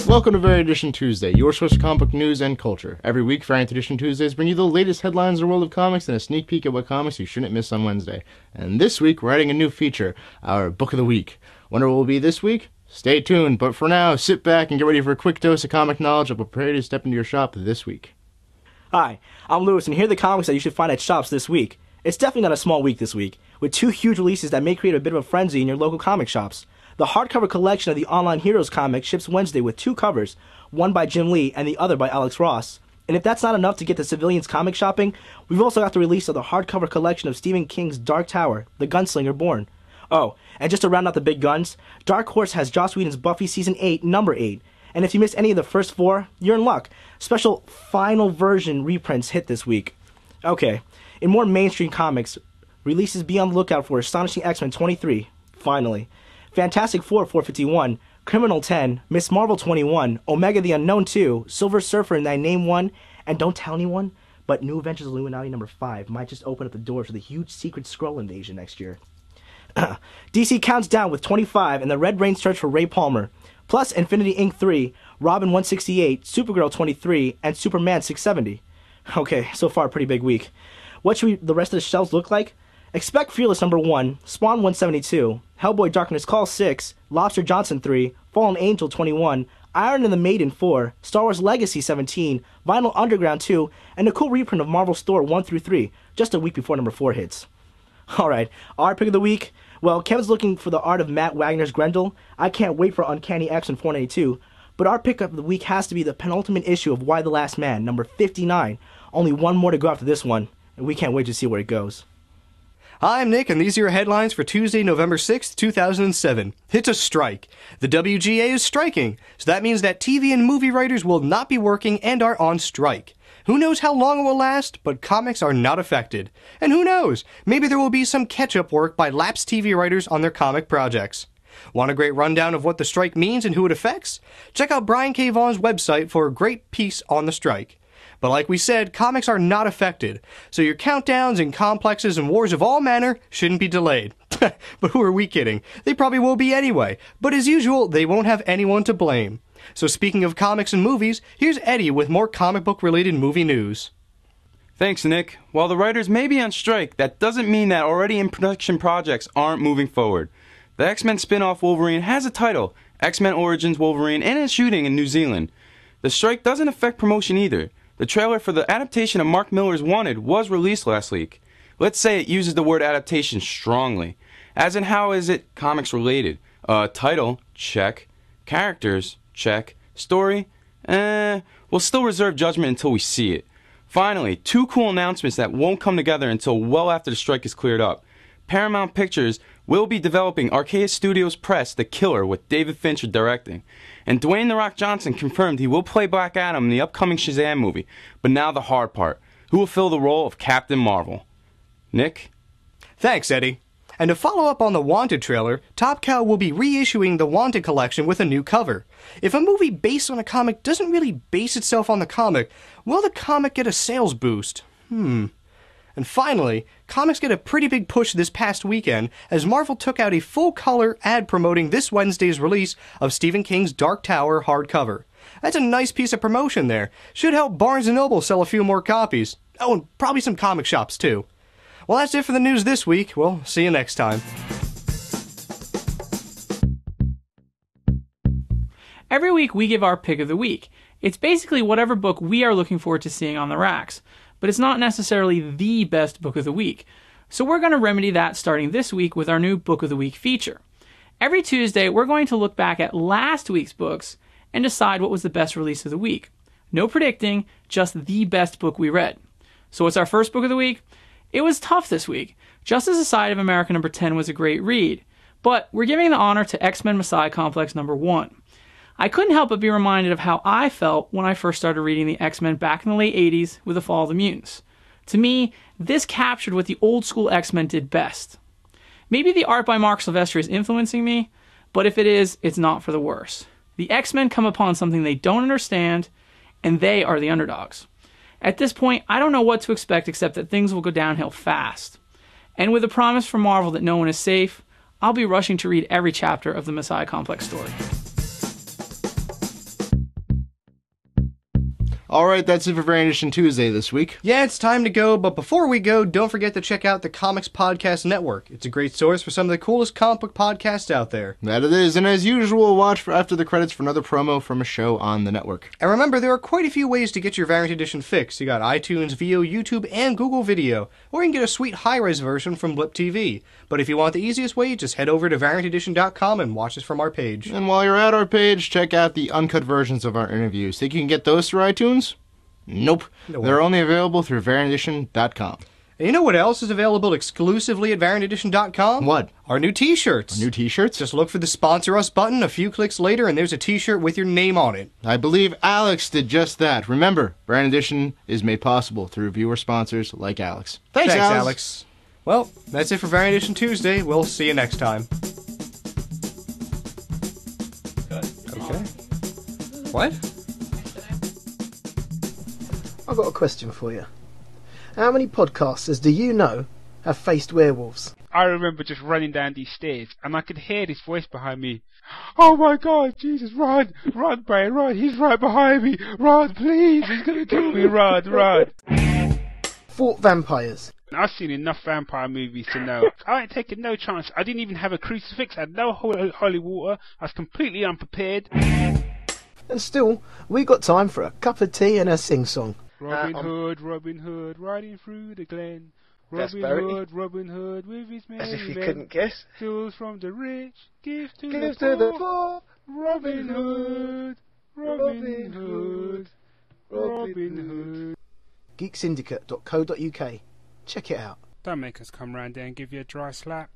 Welcome to Variant Edition Tuesday, your source of comic book news and culture. Every week, Variant Edition Tuesdays bring you the latest headlines in the world of comics and a sneak peek at what comics you shouldn't miss on Wednesday. And this week, we're adding a new feature, our Book of the Week. Wonder what will be this week? Stay tuned, but for now, sit back and get ready for a quick dose of comic knowledge that will prepare you to step into your shop this week. Hi, I'm Lewis, and here are the comics that you should find at shops this week. It's definitely not a small week this week, with two huge releases that may create a bit of a frenzy in your local comic shops. The hardcover collection of the Online Heroes comic ships Wednesday with two covers, one by Jim Lee and the other by Alex Ross. And if that's not enough to get the civilians comic shopping, we've also got the release of the hardcover collection of Stephen King's Dark Tower, The Gunslinger Born. Oh, and just to round out the big guns, Dark Horse has Joss Whedon's Buffy Season 8, Number 8. And if you missed any of the first four, you're in luck. Special final version reprints hit this week. Okay, in more mainstream comics, releases be on the lookout for Astonishing X-Men 23, finally. Fantastic Four 451, Criminal 10, Miss Marvel 21, Omega the Unknown 2, Silver Surfer in Thy Name 1, and don't tell anyone, but New Adventures of Illuminati number 5 might just open up the doors for the huge secret Skrull invasion next year. DC counts down with 25 and the Red Rain search for Ray Palmer, plus Infinity Inc. 3, Robin 168, Supergirl 23, and Superman 670. Okay, so far a pretty big week. What should the rest of the shelves look like? Expect Fearless number 1, Spawn 172, Hellboy Darkness Call 6, Lobster Johnson 3, Fallen Angel 21, Iron and the Maiden 4, Star Wars Legacy 17, Vinyl Underground 2, and a cool reprint of Marvel's Thor 1 through 3, just a week before number 4 hits. Alright, our pick of the week? Well, Kevin's looking for the art of Matt Wagner's Grendel. I can't wait for Uncanny X-Men 492. But our pick of the week has to be the penultimate issue of Y the Last Man, number 59. Only one more to go after this one, and we can't wait to see where it goes. Hi, I'm Nick, and these are your headlines for Tuesday, November 6th, 2007. It's a strike. The WGA is striking, so that means that TV and movie writers will not be working and are on strike. Who knows how long it will last, but comics are not affected. And who knows, maybe there will be some catch-up work by lapsed TV writers on their comic projects. Want a great rundown of what the strike means and who it affects? Check out Brian K. Vaughan's website for a great piece on the strike. But like we said, comics are not affected, so your countdowns and complexes and wars of all manner shouldn't be delayed. But who are we kidding? They probably will be anyway, but as usual, they won't have anyone to blame. So speaking of comics and movies, here's Eddie with more comic book related movie news. Thanks, Nick. While the writers may be on strike, that doesn't mean that already in production projects aren't moving forward. The X-Men spin-off Wolverine has a title, X-Men Origins Wolverine, and is shooting in New Zealand. The strike doesn't affect promotion either. The trailer for the adaptation of Mark Millar's Wanted was released last week. Let's say it uses the word adaptation strongly. As in, how is it comics related? Title, check. Characters, check. Story, we'll still reserve judgment until we see it. Finally, two cool announcements that won't come together until well after the strike is cleared up. Paramount Pictures will be developing Archaea Studios' Press The Killer with David Fincher directing. And Dwayne The Rock Johnson confirmed he will play Black Adam in the upcoming Shazam movie. But now the hard part. Who will fill the role of Captain Marvel? Nick? Thanks, Eddie. And to follow up on the Wanted trailer, Top Cow will be reissuing the Wanted collection with a new cover. If a movie based on a comic doesn't really base itself on the comic, will the comic get a sales boost? And finally, comics get a pretty big push this past weekend as Marvel took out a full-color ad promoting this Wednesday's release of Stephen King's Dark Tower hardcover. That's a nice piece of promotion there. Should help Barnes & Noble sell a few more copies. Oh, and probably some comic shops, too. Well, that's it for the news this week. We'll see you next time. Every week we give our pick of the week. It's basically whatever book we are looking forward to seeing on the racks, but it's not necessarily the best book of the week. So we're going to remedy that starting this week with our new Book of the Week feature. Every Tuesday, we're going to look back at last week's books and decide what was the best release of the week. No predicting, just the best book we read. So what's our first book of the week? It was tough this week. Justice Society of America number 10 was a great read, but we're giving the honor to X-Men Messiah Complex number 1. I couldn't help but be reminded of how I felt when I first started reading the X-Men back in the late 80s with The Fall of the Mutants. To me, this captured what the old school X-Men did best. Maybe the art by Mark Silvestri is influencing me, but if it is, it's not for the worse. The X-Men come upon something they don't understand, and they are the underdogs. At this point, I don't know what to expect except that things will go downhill fast. And with a promise from Marvel that no one is safe, I'll be rushing to read every chapter of the Messiah Complex story. Alright, that's it for Variant Edition Tuesday this week. Yeah, it's time to go, but before we go, don't forget to check out the Comics Podcast Network. It's a great source for some of the coolest comic book podcasts out there. That it is, and as usual, watch for after the credits for another promo from a show on the network. And remember, there are quite a few ways to get your Variant Edition fix. You got iTunes, Vio, YouTube, and Google Video. Or you can get a sweet high-res version from Blip TV. But if you want the easiest way, just head over to variantedition.com and watch us from our page. And while you're at our page, check out the uncut versions of our interviews. Think you can get those through iTunes? Nope. No way. They're only available through variantedition.com. And you know what else is available exclusively at variantedition.com? What? Our new t-shirts. New t-shirts? Just look for the Sponsor Us button a few clicks later, and there's a t-shirt with your name on it. I believe Alex did just that. Remember, Variant Edition is made possible through viewer sponsors like Alex. Thanks Alex. Well, that's it for Variant Edition Tuesday. We'll see you next time. Okay. What? I've got a question for you. How many podcasters do you know have faced werewolves? I remember just running down these stairs, and I could hear this voice behind me. Oh my God, Jesus, run! Run, Brian, run! He's right behind me! Run, please! He's gonna kill me! Run, run! Fought vampires. I've seen enough vampire movies to know. I ain't taking no chance. I didn't even have a crucifix, I had no holy water, I was completely unprepared. And still, we got time for a cup of tea and a sing-song. Robin Hood, riding through the glen. Robin Hood, with his merry As if you men. couldn't guess. Steals from the rich, gives to Give the to the poor. poor. Robin Hood, Robin Hood, Robin Hood. Geeksyndicate.co.uk. Check it out. Don't make us come round there and give you a dry slap.